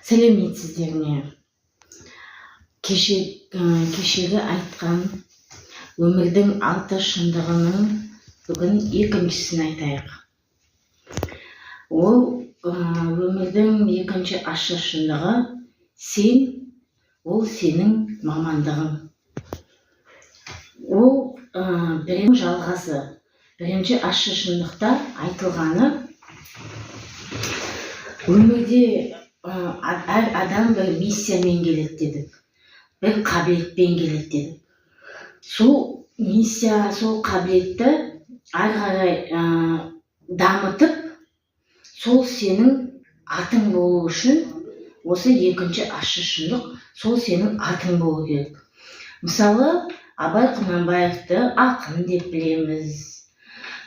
Сәлеметсіздер ме? Кешегі айтқан өмірдің 6 шындығының бүгін екіншісін айтайық. Ол өмірдің екінші ащы шындығы сен, ол сенің мамандығың. Ол бірінші жалғасы. Бірінші ащы шындықта айтылғаны өмірде әр адам бір миссиямен келеді дедік, бір қабілетпен келеді дедік. Сол миссия, сол қабілетті ары қарай дамытып, сол сенің атың болу үшін, осы екінші ащы шындық, сол сенің атың болу керек. Мысалы, Абай Құнанбаевты ақын деп білеміз.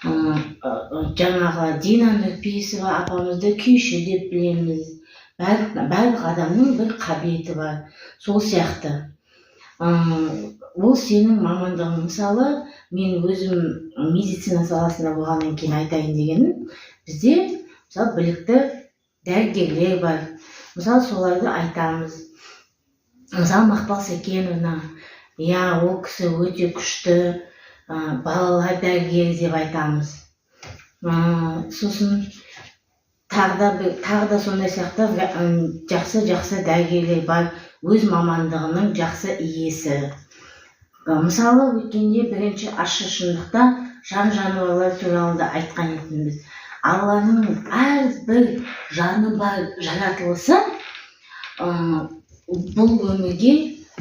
Жаңағы Дина Нұрпейісова апамызды күйші деп білеміз. Барлық адамның бір қабілеті бар. Сол сияқты. Ол сенің мамандығың. Мысалы, мен өзім медицина саласында болғаннан кейін айтайын дегенім, бізде мысалы білікті дәрігерлер бар. Мысалы, соларды айтамыз. Мысалы, Мақпал Сәкеновна, ол кісі өте күшті балалар дәрігері деп айтамыз. Сосын тағы да сондай сияқты жақсы дәрігерлер бар, өз мамандығының жақсы иесі. Мысалы, өткенде бірінші ащы шындықта жан-жануарлар туралы да айтқан едіңіз. Алланың әрбір жаны бар жаратылысы бұл өмірге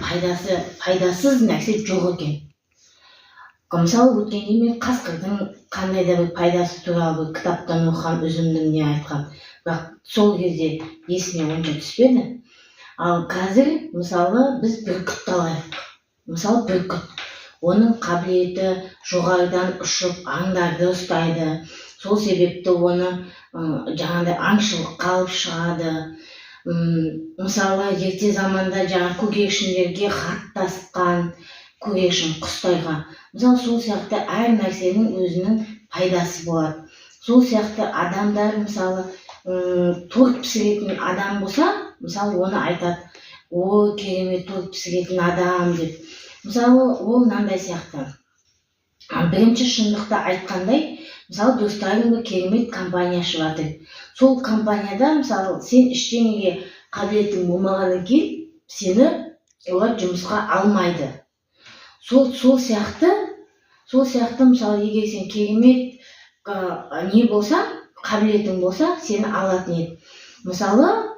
пайдасыз нәрсе жоқ екен. Мысалы, өткенде мен қасқырдың қандай да бір пайдасы туралы кітаптан оқыған үзіндім не айтқан. Бірақ сол кезде есіме онша түспеді. Ал қазір, мысалы, біз бүркітті алайық. Мысалы, бүркіт. Оның қабілеті жоғарыдан ұшып, аңдарды ұстайды. Сол себепті оны жаңағыдай аңшылыққа алып шығады. Мысалы, ерте заманда жаңа көкекшілерге хат тасытқан, көкекшін құстарға. Мысалы, сол сияқты әр нәрсенің өзінің пайдасы болады. Сол сияқты адамдар, мысалы, торт пісіретін адам болса, мысалы, оны айтады, о, керемет торт пісіретін адам деп. Мысалы, ол мынандай сияқты. Бірінші шындықта айтқандай, мысалы, достарың керемет компания ашып жатыр. Сол компанияда, мысалы, сен ештеңеге қабілетің болмағаннан кейін, сені олар жұмысқа алмайды. Сол сияқты, мысалы, егер сен керемет не болса, қабілетің болса, сені алатын еді. Мысалы,